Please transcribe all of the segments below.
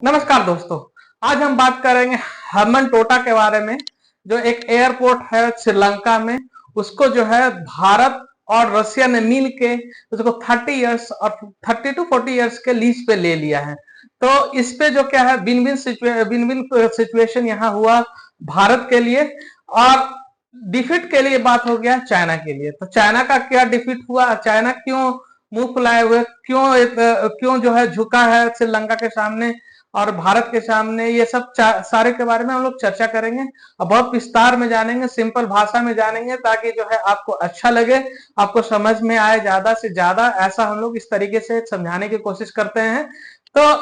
नमस्कार दोस्तों। आज हम बात करेंगे हम्बनटोटा के बारे में, जो एक एयरपोर्ट है श्रीलंका में। उसको जो है भारत और रशिया ने मिल के उसको 30 इयर्स और 30 to 40 इयर्स के लीज पे ले लिया है। तो इस पे जो क्या है, विन विन सिचुएशन यहाँ हुआ भारत के लिए, और डिफीट के लिए बात हो गया चाइना के लिए। तो चाइना का क्या डिफीट हुआ, चाइना क्यों मुंह फुलाए हुए, क्यों जो है झुका है श्रीलंका के सामने और भारत के सामने, ये सब सारे के बारे में हम लोग चर्चा करेंगे और बहुत विस्तार में जानेंगे, सिंपल भाषा में जानेंगे, ताकि जो है आपको अच्छा लगे, आपको समझ में आए ज्यादा से ज्यादा। ऐसा हम लोग इस तरीके से समझाने की कोशिश करते हैं। तो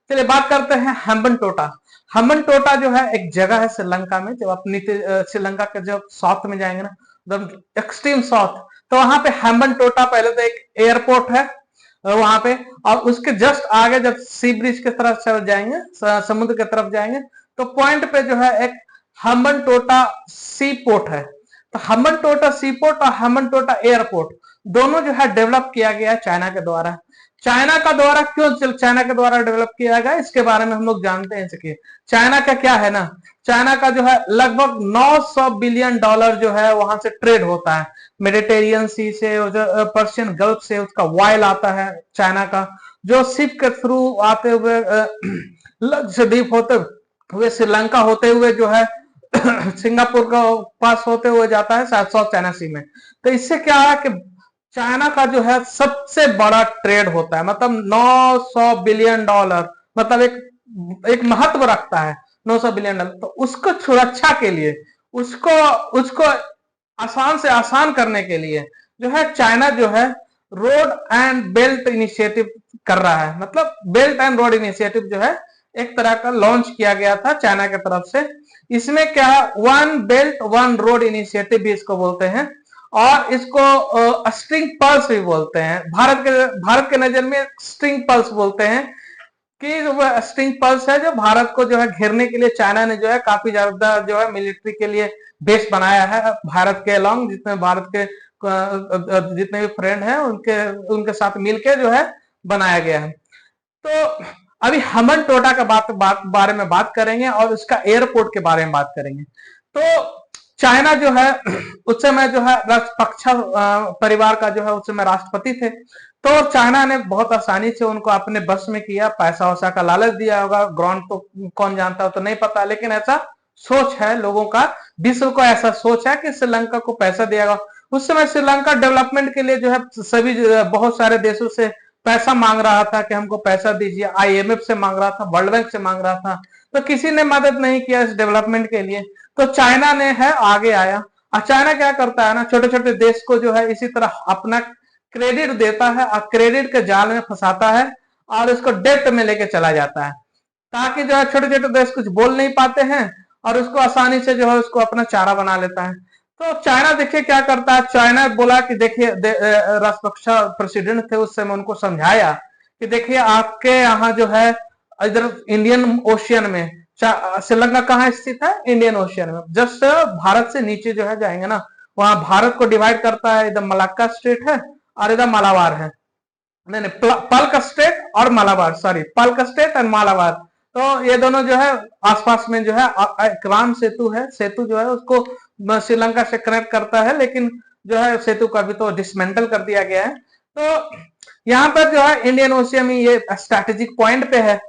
चलिए बात करते हैं हम्बनटोटा। हम्बनटोटा जो है एक जगह है श्रीलंका में। जब आप श्रीलंका के जब साउथ में जाएंगे ना, एकदम एक्सट्रीम साउथ, तो वहां पे हम्बनटोटा पहले तो एक एयरपोर्ट है वहां पे, और उसके जस्ट आगे जब सी ब्रिज की तरफ चल जाएंगे, समुद्र की तरफ जाएंगे, तो पॉइंट पे जो है एक हम्बनटोटा सी पोर्ट है। तो हम्बनटोटा सी पोर्ट और हम्बनटोटा एयरपोर्ट दोनों जो है डेवलप किया गया है चाइना के द्वारा। चाइना का द्वारा क्यों चाइना के द्वारा डेवलप किया गया, इसके बारे में हम लोग जानते हैं। इसके चाइना का क्या है ना, चाइना का जो है लगभग 900 बिलियन डॉलर जो है वहां से ट्रेड होता है। मेडिटेरियन सी से, जो पर्शियन गल्फ से उसका वाइल आता है चाइना का, जो शिप के थ्रू आते हुए लक्षद्वीप होते हुए श्रीलंका होते हुए जो है सिंगापुर का पास होते हुए जाता है साउथ चाइना सी में। तो इससे क्या है कि चाइना का जो है सबसे बड़ा ट्रेड होता है, मतलब 900 बिलियन डॉलर, मतलब एक महत्व रखता है 900 बिलियन डॉलर। तो उसको सुरक्षा के लिए, उसको उसको आसान से आसान करने के लिए जो है चाइना जो है रोड एंड बेल्ट इनिशिएटिव कर रहा है। मतलब बेल्ट एंड रोड इनिशिएटिव जो है एक तरह का लॉन्च किया गया था चाइना की तरफ से। इसमें क्या है, one belt one road initiative भी इसको बोलते हैं, और इसको स्ट्रिंग पल्स भी बोलते हैं। भारत के नजर में स्ट्रिंग पल्स बोलते हैं कि वो स्ट्रिंग पल्स है जो भारत को जो है घेरने के लिए चाइना ने जो है काफी ज्यादा जो है मिलिट्री के लिए बेस बनाया है भारत के अलोंग। जितने भारत के जितने भी फ्रेंड हैं उनके उनके साथ मिलकर जो है बनाया गया है। तो अभी हम्बनटोटा का बारे में बात करेंगे और उसका एयरपोर्ट के बारे में बात करेंगे। तो चाइना जो है उस समय जो है राजपक्षा परिवार का जो है उस समय राष्ट्रपति थे। तो चाइना ने बहुत आसानी से उनको अपने बस में किया, पैसा वैसा का लालच दिया होगा, ग्राउंड तो कौन जानता हो तो नहीं पता, लेकिन ऐसा सोच है लोगों का, विश्व को ऐसा सोच है कि श्रीलंका को पैसा दिया। उस समय श्रीलंका डेवलपमेंट के लिए जो है सभी बहुत सारे देशों से पैसा मांग रहा था कि हमको पैसा दीजिए, IMF से मांग रहा था, वर्ल्ड बैंक से मांग रहा था, तो किसी ने मदद नहीं किया इस डेवलपमेंट के लिए। तो चाइना ने है आगे आया। और चाइना क्या करता है ना, छोटे छोटे देश को जो है इसी तरह अपना क्रेडिट देता है और क्रेडिट के जाल में फंसाता है और उसको डेट में लेके चला जाता है, ताकि जो है छोटे छोटे देश कुछ बोल नहीं पाते हैं और उसको आसानी से जो है उसको अपना चारा बना लेता है। तो चाइना देखिए क्या करता है, चाइना बोला कि देखिए राष्ट्रपक्षा प्रेसिडेंट थे उस समय, उनको समझाया कि देखिए आपके यहाँ जो है इधर इंडियन ओशियन में, श्रीलंका कहाँ स्थित है, इंडियन ओशियन में, जस्ट भारत से नीचे जो है जाएंगे ना, वहां भारत को डिवाइड करता है, इधर मलाक्का स्टेट है और इधर मालाबार है। नहीं नहीं, पल्क स्टेट और Malabar, sorry, Palk strait and Malabar. तो ये दोनों जो है आसपास में जो है एक राम सेतु है, सेतु जो है उसको श्रीलंका से कनेक्ट करता है, लेकिन जो है सेतु का भी तो डिसमेंटल कर दिया गया है। तो यहाँ पर जो है इंडियन ओशियन में ये स्ट्रैटेजिक पॉइंट पे है।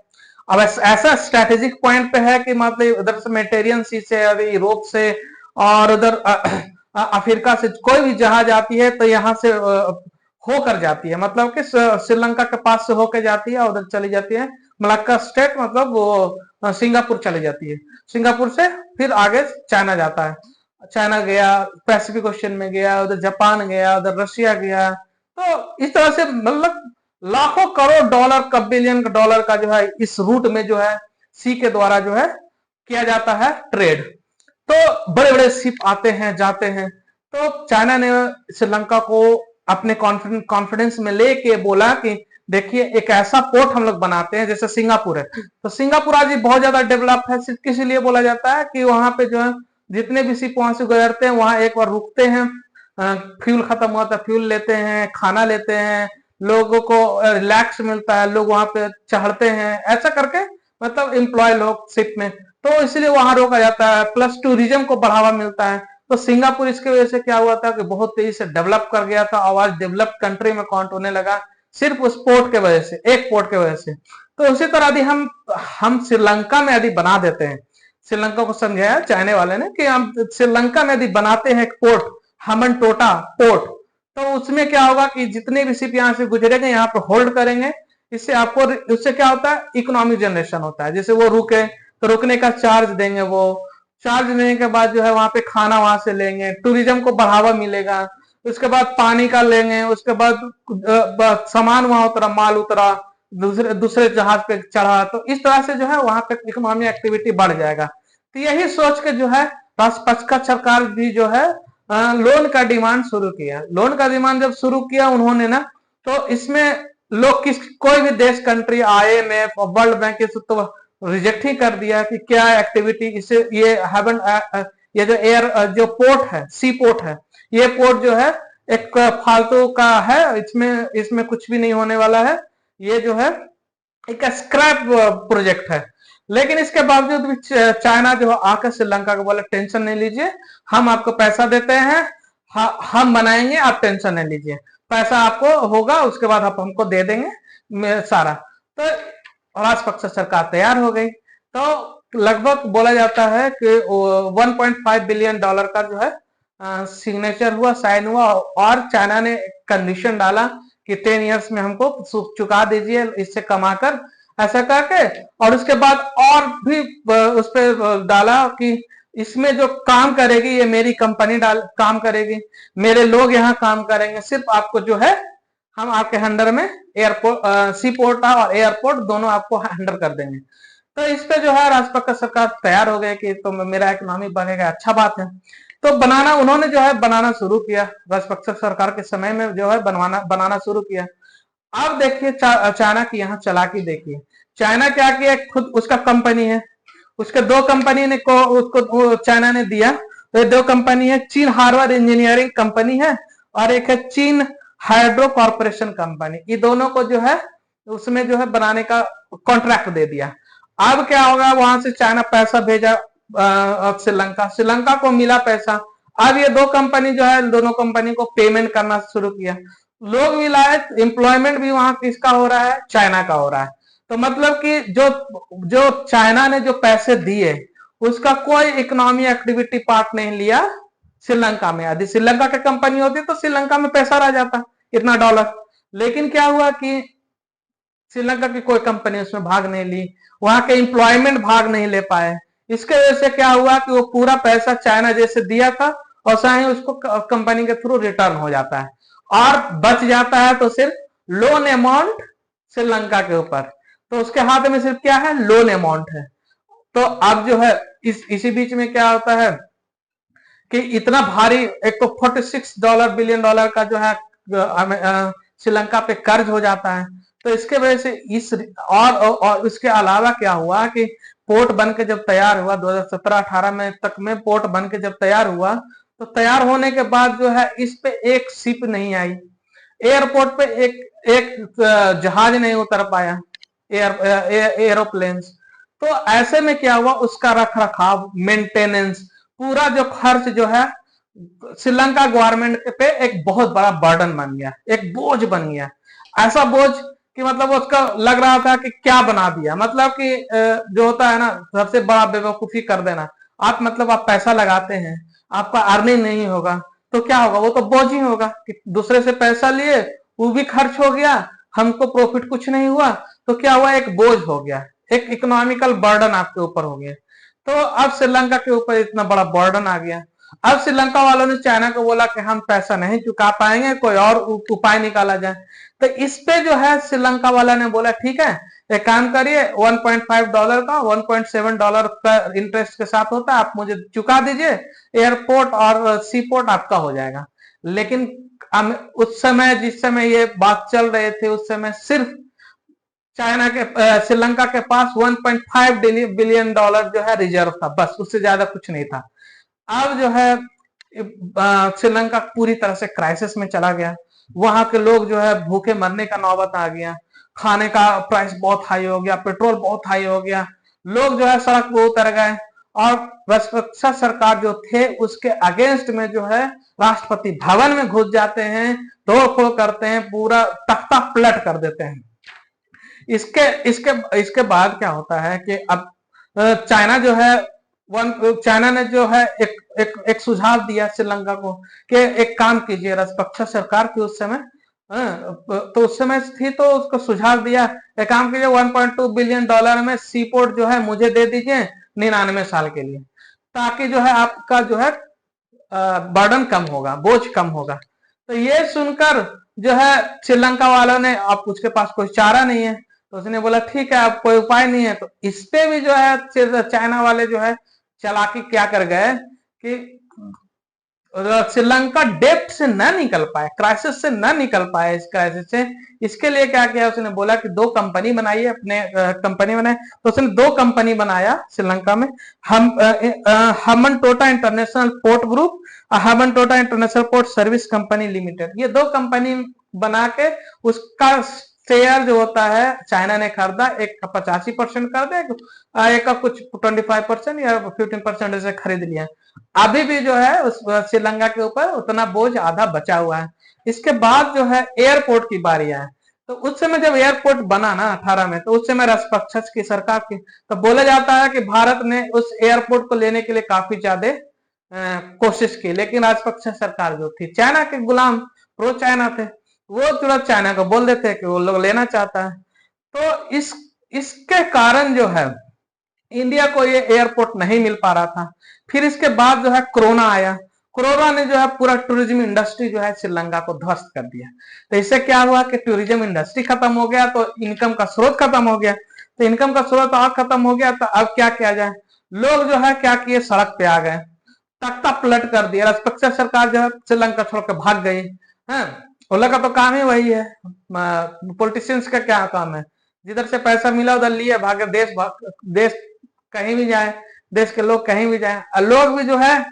अब ऐसा स्ट्रैटेजिक पॉइंट पे है कि मतलब उधर से मेडिटेरियन सी से, यूरोप से और उधर अफ्रीका से कोई भी जहाज आती है तो यहाँ से होकर जाती है, मतलब कि श्रीलंका के पास से होकर जाती है और उधर चली जाती है मलाक्का स्टेट, मतलब वो सिंगापुर चली जाती है। सिंगापुर से फिर आगे चाइना जाता है, चाइना गया, पैसिफिक ओशन में गया, उधर जापान गया, उधर रशिया गया। तो इस तरह से मतलब लाखों करोड़ डॉलर का, बिलियन डॉलर का जो है इस रूट में जो है सी के द्वारा जो है किया जाता है ट्रेड। तो बड़े बड़े शिप आते हैं जाते हैं। तो चाइना ने श्रीलंका को अपने कॉन्फिडेंस में लेके बोला कि देखिए एक ऐसा पोर्ट हम लोग बनाते हैं, जैसे सिंगापुर है, तो सिंगापुर आज बहुत ज्यादा डेवलप है। सिर्फ किस लिए बोला जाता है कि वहां पे जो है जितने भी शिप वहां से गुजरते हैं वहां एक बार रुकते हैं, फ्यूल खत्म हुआ तो फ्यूल लेते हैं, खाना लेते हैं, लोगों को रिलैक्स मिलता है, लोग वहां पे चढ़ते हैं, ऐसा करके मतलब एम्प्लॉय लोग शिप में, तो इसलिए वहां रोका जाता है। प्लस टूरिज्म को बढ़ावा मिलता है। तो सिंगापुर इसकी वजह से क्या हुआ था कि बहुत तेजी से डेवलप कर गया था और आज डेवलप्ड कंट्री में काउंट होने लगा, सिर्फ उस पोर्ट के वजह से, एक पोर्ट के वजह से। तो उसी तरह यदि हम श्रीलंका में यदि बना देते हैं, श्रीलंका को समझाया चाइना वाले ने कि हम श्रीलंका में यदि बनाते हैं एक पोर्ट, हम्बनटोटा पोर्ट, तो उसमें क्या होगा कि जितने भी शिप यहाँ से गुजरेंगे यहाँ पे होल्ड करेंगे। इससे आपको, उससे क्या होता है, इकोनॉमिक जनरेशन होता है। जैसे वो रुके तो रुकने का चार्ज देंगे, वो चार्ज देने के बाद जो है वहां पे खाना वहां से लेंगे, टूरिज्म को बढ़ावा मिलेगा। उसके बाद पानी का लेंगे, उसके बाद सामान वहां उतरा, माल उतरा, दूसरे दूसरे जहाज पे चढ़ा, तो इस तरह से जो है वहां पे इकोनॉमिक एक्टिविटी बढ़ जाएगा। तो यही सोच के जो है राष्ट्रपक्ष सरकार भी जो है लोन का डिमांड शुरू किया। लोन का डिमांड जब शुरू किया उन्होंने ना, तो इसमें लोग कोई भी देश, कंट्री, IMF और वर्ल्ड बैंक तो रिजेक्ट ही कर दिया कि क्या एक्टिविटी इसे, ये जो जो पोर्ट है, सी पोर्ट है, ये पोर्ट जो है एक फालतू का है, इसमें इसमें कुछ भी नहीं होने वाला है, ये जो है एक स्क्रैप प्रोजेक्ट है। लेकिन इसके बावजूद भी चाइना जो आकर श्रीलंका को बोला टेंशन नहीं लीजिए, हम आपको पैसा देते हैं, हम बनाएंगे, आप टेंशन नहीं लीजिए, पैसा आपको होगा, उसके बाद आप हमको दे देंगे सारा। तो राजपक्ष सरकार तैयार हो गई। तो लगभग बोला जाता है कि 1.5 बिलियन डॉलर का जो है सिग्नेचर हुआ, साइन हुआ, और चाइना ने कंडीशन डाला कि 10 इयर्स में हमको चुका दीजिए इससे कमाकर, ऐसा करके। और उसके बाद और भी उस पर डाला कि इसमें जो काम करेगी ये मेरी कंपनी काम करेगी, मेरे लोग यहाँ काम करेंगे, सिर्फ आपको जो है हम आपके हैंडल में एयरपोर्ट, सी पोर्ट और एयरपोर्ट दोनों आपको हैंडल कर देंगे। तो इस पे जो है राजपक्ष सरकार तैयार हो गए कि तो मेरा इकोनॉमी बढ़ेगा, अच्छा बात है। तो बनाना, उन्होंने जो है बनाना शुरू किया, राजपक्ष सरकार के समय में जो है बनाना शुरू किया। अब देखिए चाइना की यहाँ चालाकी देखिए। चाइना क्या किया, खुद उसका कंपनी है, उसके दो कंपनी ने को उसको चाइना ने दिया। तो ये दो कंपनी है, चीन हार्बर इंजीनियरिंग कंपनी है और एक है चीन हाइड्रो कॉर्पोरेशन कंपनी। ये दोनों को जो है उसमें जो है बनाने का कॉन्ट्रैक्ट दे दिया। अब क्या होगा, वहां से चाइना पैसा भेजा श्रीलंका, श्रीलंका को मिला पैसा। अब ये दो कंपनी जो है, दोनों कंपनी को पेमेंट करना शुरू किया, लोग भी लाए, एम्प्लॉयमेंट भी वहां किसका हो रहा है, चाइना का हो रहा है। तो मतलब कि जो जो चाइना ने जो पैसे दिए उसका कोई इकोनॉमी एक्टिविटी पार्ट नहीं लिया श्रीलंका में। यदि श्रीलंका की कंपनी होती तो श्रीलंका में पैसा रह जाता इतना डॉलर। लेकिन क्या हुआ कि श्रीलंका की कोई कंपनी उसमें भाग नहीं ली, वहां के एम्प्लॉयमेंट भाग नहीं ले पाए। इसके वजह से क्या हुआ कि वो पूरा पैसा चाइना जैसे दिया था वैसा ही उसको कंपनी के थ्रू रिटर्न हो जाता है, और बच जाता है तो सिर्फ लोन अमाउंट श्रीलंका के ऊपर। तो उसके हाथ में सिर्फ क्या है, लोन अमाउंट है। तो अब जो है इसी बीच में क्या होता है कि इतना भारी, एक तो $46 बिलियन का जो है श्रीलंका पे कर्ज हो जाता है। तो इसके वजह से और इसके अलावा क्या हुआ कि पोर्ट बन के जब तैयार हुआ 2017-18 में तक में, पोर्ट बन के जब तैयार हुआ, तो तैयार होने के बाद जो है इस पे एक शिप नहीं आई, एयरपोर्ट पे एक जहाज नहीं उतर पाया, एरोप्लेन्स। तो ऐसे में क्या हुआ, उसका रख रखाव, मेंटेनेंस, पूरा जो खर्च जो है श्रीलंका गवर्नमेंट पे एक बहुत बड़ा बर्डन बन गया, एक बोझ बन गया। ऐसा बोझ कि मतलब उसका लग रहा था कि क्या बना दिया, मतलब कि जो होता है ना सबसे बड़ा बेवकूफी कर देना। आप मतलब आप पैसा लगाते हैं, आपका अर्निंग नहीं होगा तो क्या होगा, वो तो बोझ ही होगा कि दूसरे से पैसा लिए, वो भी खर्च हो गया, हमको प्रॉफिट कुछ नहीं हुआ, तो क्या हुआ, एक बोझ हो गया, एक इकोनॉमिकल बर्डन आपके ऊपर हो गया। तो अब श्रीलंका के ऊपर इतना बड़ा बर्डन आ गया। अब श्रीलंका वालों ने चाइना को बोला कि हम पैसा नहीं चुका पाएंगे, कोई और उपाय निकाला जाए। तो इस पे जो है श्रीलंका वाला ने बोला ठीक है, एक काम करिए, $1.5 का $1.7 का इंटरेस्ट के साथ होता है, आप मुझे चुका दीजिए, एयरपोर्ट और सी पोर्ट आपका हो जाएगा। लेकिन उस समय, जिस समय ये बात चल रहे थे, उस समय सिर्फ चाइना के श्रीलंका के पास $1.5 बिलियन जो है रिजर्व था, बस, उससे ज्यादा कुछ नहीं था। अब जो है श्रीलंका पूरी तरह से क्राइसिस में चला गया, वहां के लोग जो है भूखे मरने का नौबत आ गया, खाने का प्राइस बहुत हाई हो गया, पेट्रोल बहुत हाई हो गया, लोग जो है सड़क पर उतर गए और राजपक्षा सरकार जो थे उसके अगेंस्ट में जो है राष्ट्रपति भवन में घुस जाते हैं, तोड़फोड़ करते हैं, पूरा तख्ता पलट कर देते हैं। इसके इसके इसके बाद क्या होता है कि अब चाइना जो है चाइना ने जो है एक सुझाव दिया श्रीलंका को कि एक काम कीजिए, राजपक्षा सरकार की उस समय तो उस समय थी, तो उसको सुझाव दिया, एक काम कीजिए, $1.2 बिलियन में सी पोर्ट जो है मुझे दे दीजिए 99 साल के लिए, ताकि जो है आपका जो है बर्डन कम होगा, बोझ कम होगा। तो ये सुनकर जो है श्रीलंका वालों ने, अब उसके पास कोई चारा नहीं है, तो उसने बोला ठीक है, अब कोई उपाय नहीं है। तो इस पे भी जो है चाइना वाले जो है चालाकी क्या कर गए कि श्रीलंका डेप्ट से न निकल पाए, क्राइसिस से न निकल पाए, इस क्राइसिस से। इसके लिए क्या किया, उसने बोला कि 2 कंपनी बनाइए, अपने कंपनी बनाए। तो उसने 2 कंपनी बनाया श्रीलंका में, हम्बनटोटा इंटरनेशनल पोर्ट ग्रुप और Hambantota international port service company limited. ये 2 कंपनी बना के उसका शेयर जो होता है चाइना ने खरीदा, एक का 85% कर दे, एक का कुछ 25% या 15% ऐसे खरीद लिया। अभी भी जो है उस श्रीलंका के ऊपर उतना बोझ आधा बचा हुआ है। इसके बाद जो है एयरपोर्ट की बारी है। तो उस समय जब एयरपोर्ट बना ना 18 में, तो उस समय राजपक्षा की सरकार की, तो बोला जाता है कि भारत ने उस एयरपोर्ट को लेने के लिए काफी ज्यादा कोशिश की, लेकिन राजपक्षा सरकार जो थी, चाइना के गुलाम, प्रो चाइना थे, वो तुरंत चाइना को बोल देते हैं कि वो लोग लेना चाहता है। तो इसके कारण जो है इंडिया को ये एयरपोर्ट नहीं मिल पा रहा था। फिर इसके बाद जो है कोरोना आया। कोरोना ने जो है पूरा टूरिज्म इंडस्ट्री जो है श्रीलंका को ध्वस्त कर दिया। तो इससे क्या हुआ कि टूरिज्म इंडस्ट्री खत्म हो गया, तो इनकम का स्रोत खत्म हो गया। तो इनकम का स्रोत और खत्म हो गया, तो अब क्या किया जाए, लोग जो है क्या किए, सड़क पे आ गए, तख्ता पलट कर दिया। राजपक्षा सरकार जो है श्रीलंका छोड़ के भाग गई है। उन लोग का तो काम ही वही है, पॉलिटिशियंस का क्या काम है, जिधर से पैसा मिला उधर लिए भागे, देश कहीं भी जाए, देश के लोग कहीं भी जाए, लोग भी जो है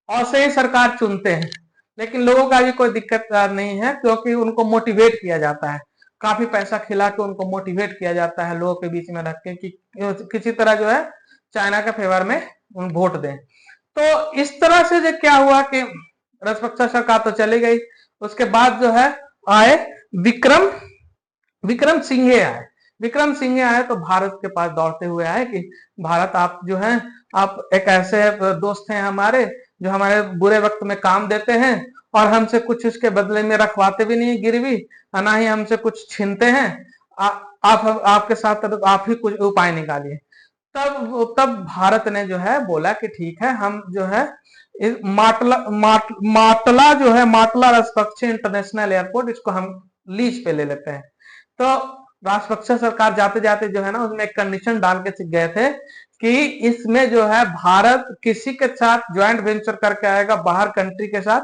ऐसे ही सरकार चुनते हैं। लेकिन लोगों का भी कोई दिक्कत नहीं है, क्योंकि उनको मोटिवेट किया जाता है, काफी पैसा खिला के उनको मोटिवेट किया जाता है लोगों के बीच में रख के, कि किसी तरह जो है चाइना के फेवर में उन वोट दें। तो इस तरह से जो क्या हुआ कि राजपक्षा सरकार तो चली गई। उसके बाद जो है आए विक्रम सिंघे आए। विक्रम सिंघे आए तो भारत के पास दौड़ते हुए आए कि भारत, आप जो हैं, आप एक ऐसे दोस्त हैं हमारे, जो हमारे बुरे वक्त में काम देते हैं, और हमसे कुछ उसके बदले में रखवाते भी नहीं गिरवी, ना ही हमसे कुछ छीनते हैं। आप आपके साथ आप ही कुछ उपाय निकालिए। तब भारत ने जो है बोला कि ठीक है, हम जो है माटला जो है, माटला राजपक्षे इंटरनेशनल एयरपोर्ट, इसको हम लीज पे ले लेते हैं। तो राजपक्षा सरकार जाते जाते जो है ना, उसमें एक कंडीशन डाल के गए थे कि इसमें जो है भारत किसी के साथ ज्वाइंट वेंचर करके आएगा बाहर कंट्री के साथ,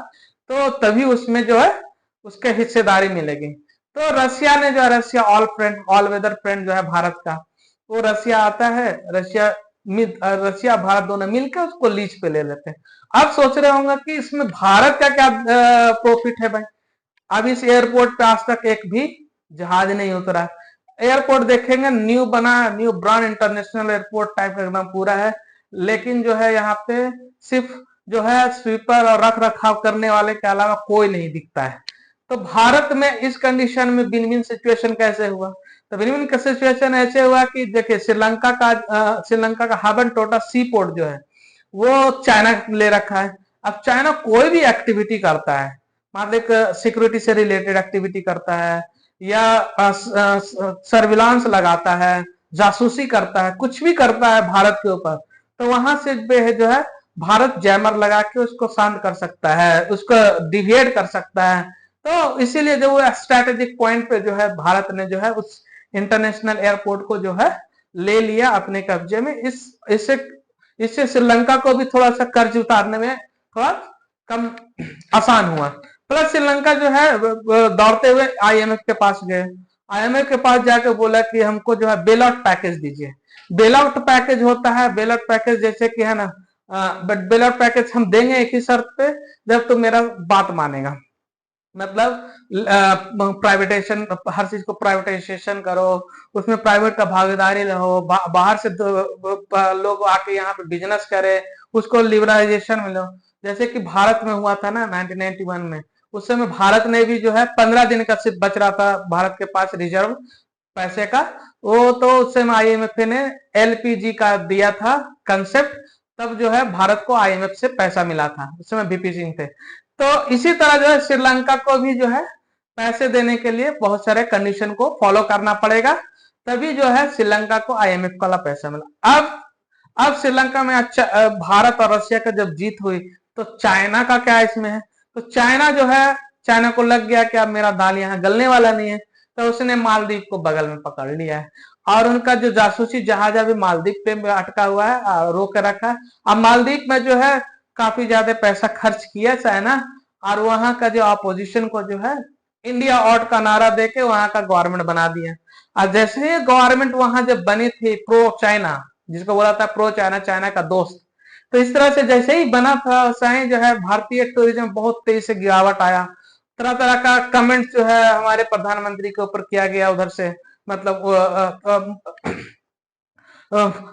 तो तभी उसमें जो है उसके हिस्सेदारी मिलेगी। तो रशिया ने जो है, रशिया ऑल वेदर फ्रेंड जो है भारत का, वो रशिया आता है, रशिया भारत दोनों मिलकर उसको लीज पे ले लेते हैं। अब सोच रहे होंगे कि इसमें भारत का क्या प्रॉफिट है भाई। अब इस एयरपोर्ट पे आज तक एक भी जहाज नहीं उतरा। एयरपोर्ट देखेंगे न्यू बना, new brand international airport type का एकदम पूरा है, लेकिन जो है यहाँ पे सिर्फ जो है स्वीपर और रख रखाव करने वाले के अलावा कोई नहीं दिखता है। तो भारत में इस कंडीशन में विन विन सिचुएशन कैसे हुआ, तो विन विन का सिचुएशन ऐसे हुआ कि देखिए श्रीलंका का हम्बनटोटा सी पोर्ट जो है वो चाइना ले रखा है। अब चाइना कोई भी एक्टिविटी करता है, मतलब सिक्योरिटी से रिलेटेड एक्टिविटी करता है, या सर्विलांस लगाता है, जासूसी करता है, कुछ भी करता है भारत के ऊपर, तो वहां से जो है भारत जैमर लगा के उसको शांत कर सकता है, उसको डिविएट कर सकता है। तो इसीलिए जो वो स्ट्रेटेजिक पॉइंट पे जो है भारत ने जो है उस इंटरनेशनल एयरपोर्ट को जो है ले लिया अपने कब्जे में। इससे श्रीलंका को भी थोड़ा सा कर्ज उतारने में थोड़ा कम आसान हुआ। प्लस श्रीलंका जो है दौड़ते हुए आईएमएफ के पास गए। आईएमएफ के पास जाकर बोला कि हमको जो है बेल आउट पैकेज दीजिए। बेल आउट पैकेज होता है, बेल आउट पैकेज जैसे कि है ना, बट बेल आउट पैकेज हम देंगे एक ही शर्त पे, जब तो मेरा बात मानेगा। मतलब प्राइवेटेशन, हर चीज को प्राइवेटाइजेशन करो, उसमें प्राइवेट का भागीदारी लो, बाहर से लोग आके यहाँ पे बिजनेस करे, उसको लिबरलाइजेशन मिलो। जैसे कि भारत में हुआ था ना 1991 में, उस समय भारत ने भी जो है 15 दिन का सिर्फ बच रहा था भारत के पास रिजर्व पैसे का। वो तो उस समय आईएमएफ ने एलपीजी का दिया था कंसेप्ट, तब जो है भारत को आईएमएफ से पैसा मिला था, उस समय बीपी सिंह थे। तो इसी तरह जो है श्रीलंका को भी जो है पैसे देने के लिए बहुत सारे कंडीशन को फॉलो करना पड़ेगा, तभी जो है श्रीलंका को आईएमएफ वाला पैसा मिला। अब श्रीलंका में अच्छा भारत और रशिया का जब जीत हुई तो चाइना का क्या इसमें है? तो चाइना जो है, चाइना को लग गया कि अब मेरा दाल यहाँ गलने वाला नहीं है, तो उसने मालदीव को बगल में पकड़ लिया है और उनका जो जासूसी जहाज अभी मालदीव पे अटका हुआ है, रोक के रखा है। अब मालदीव में जो है काफी ज्यादा पैसा खर्च किया चाइना, और वहां का जो अपोजिशन को जो है इंडिया आउट का नारा देके वहां का गवर्नमेंट बना दिया। और जैसे ही गवर्नमेंट वहां जब बनी थी प्रो चाइना, जिसको बोला था प्रो चाइना, चाइना का दोस्त, तो इस तरह से जैसे ही बना था वैसे ही जो है भारतीय टूरिज्म बहुत तेजी से गिरावट आया। तरह तरह का कमेंट जो है हमारे प्रधानमंत्री के ऊपर किया गया उधर से, मतलब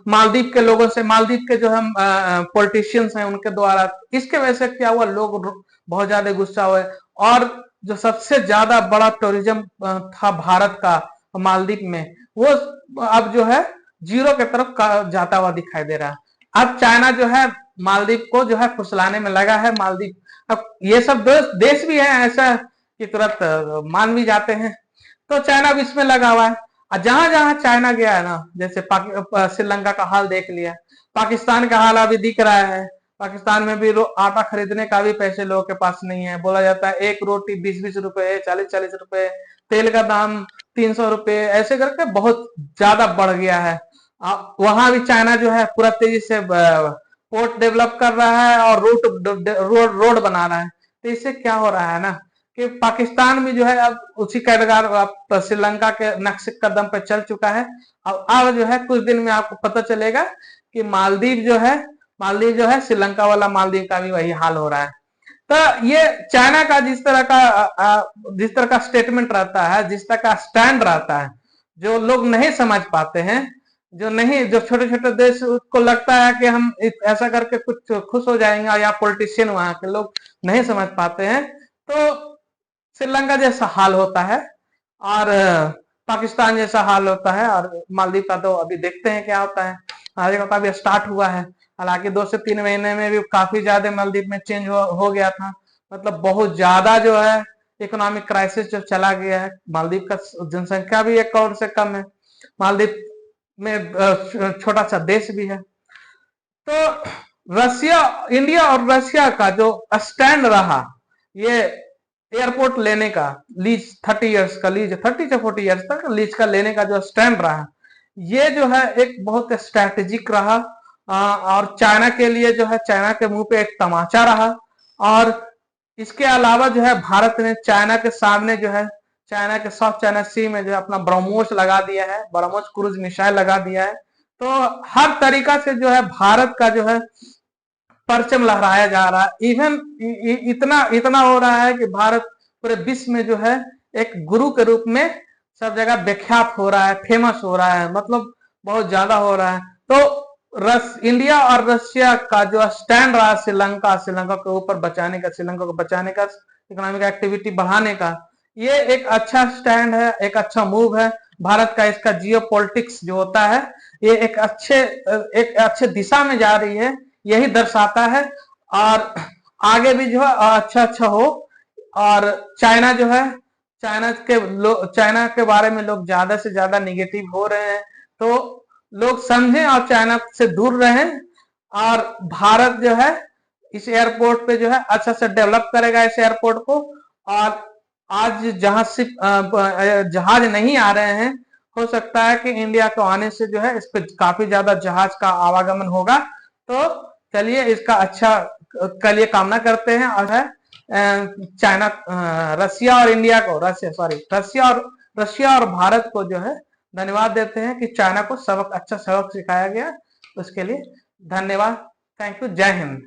मालदीव के लोगों से, मालदीव के जो हम पॉलिटिशियंस हैं उनके द्वारा। इसके वजह से क्या हुआ, लोग बहुत ज्यादा गुस्सा हुए, और जो सबसे ज्यादा बड़ा टूरिज्म था भारत का मालदीव में, वो अब जो है जीरो की तरफ जाता हुआ दिखाई दे रहा है। अब चाइना जो है मालदीव को जो है फुसलाने में लगा है। मालदीव, अब ये सब देश भी है ऐसा कि तुरंत मान भी जाते हैं, तो चाइना भी इसमें लगा हुआ है। और जहां जहां चाइना गया है ना, जैसे श्रीलंका का हाल देख लिया, पाकिस्तान का हाल अभी दिख रहा है। पाकिस्तान में भी आटा खरीदने का भी पैसे लोगों के पास नहीं है। बोला जाता है एक रोटी 20-20 रुपए, 40-40 रुपए, तेल का दाम 300 रुपए, ऐसे करके बहुत ज्यादा बढ़ गया है। वहां भी चाइना जो है पूरा तेजी से पोर्ट डेवलप कर रहा है और रोड बना रहा है। तो इससे क्या हो रहा है ना कि पाकिस्तान भी जो है अब उसी कैटेगरी श्रीलंका के नक्शे कदम पर चल चुका है। अब जो है कुछ दिन में आपको पता चलेगा कि मालदीव जो है श्रीलंका वाला मालदीव का भी वही हाल हो रहा है। तो ये चाइना का जिस तरह का स्टेटमेंट रहता है, जिस तरह का स्टैंड रहता है, जो लोग नहीं समझ पाते हैं, जो छोटे छोटे देश को लगता है कि हम ऐसा करके कुछ खुश हो जाएंगे, या पॉलिटिशियन वहां के लोग नहीं समझ पाते हैं, तो श्रीलंका जैसा हाल होता है और पाकिस्तान जैसा हाल होता है। और मालदीव का तो अभी देखते हैं क्या होता है। मालदीव का अभी स्टार्ट हुआ है, हालांकि 2 से 3 महीने में भी काफी ज्यादा मालदीव में चेंज हो गया था। मतलब बहुत ज्यादा जो है इकोनॉमिक क्राइसिस जो चला गया है। मालदीव का जनसंख्या भी 1 करोड़ से कम है। मालदीव में छोटा सा देश भी है। तो इंडिया और रशिया का जो स्टैंड रहा, ये एयरपोर्ट लेने का लीज 30 इयर्स का, लीज 30 से 40 इयर्स तक लीज का लेने का जो स्टैंड रहा, ये जो है एक बहुत स्ट्रैटेजिक रहा। और चाइना के लिए जो है चाइना के मुंह पे एक तमाचा रहा। और इसके अलावा जो है भारत ने चाइना के सामने जो है चाइना के साउथ चाइना सी में जो है अपना ब्रह्मोस लगा दिया है, ब्रह्मोस क्रूज मिसाइल लगा दिया है। तो हर तरीका से जो है भारत का जो है परचम लहराया जा रहा है। इवन इतना हो रहा है कि भारत पूरे विश्व में जो है एक गुरु के रूप में सब जगह विख्यात हो रहा है, फेमस हो रहा है, मतलब बहुत ज्यादा हो रहा है। तो इंडिया और रशिया का जो स्टैंड रहा श्रीलंका के ऊपर बचाने का, श्रीलंका को बचाने का, इकोनॉमिक एक्टिविटी बढ़ाने का, ये एक अच्छा स्टैंड है, एक अच्छा मूव है भारत का। इसका जियो पॉलिटिक्स जो होता है, ये एक अच्छे दिशा में जा रही है, यही दर्शाता है। और आगे भी जो है अच्छा हो। और चाइना जो है, चाइना के बारे में लोग ज्यादा से ज्यादा निगेटिव हो रहे हैं, तो लोग समझें और चाइना से दूर रहें। और भारत जो है इस एयरपोर्ट पे जो है अच्छा से डेवलप करेगा इस एयरपोर्ट को। और आज जहाज नहीं आ रहे हैं, हो सकता है कि इंडिया को आने से जो है इस पे काफी ज्यादा जहाज का आवागमन होगा। तो चलिए इसका अच्छा के लिए कामना करते हैं। और है चाइना, रशिया और भारत को जो है धन्यवाद देते हैं कि चाइना को अच्छा सबक सिखाया गया। उसके लिए धन्यवाद। Thank you. जय हिंद।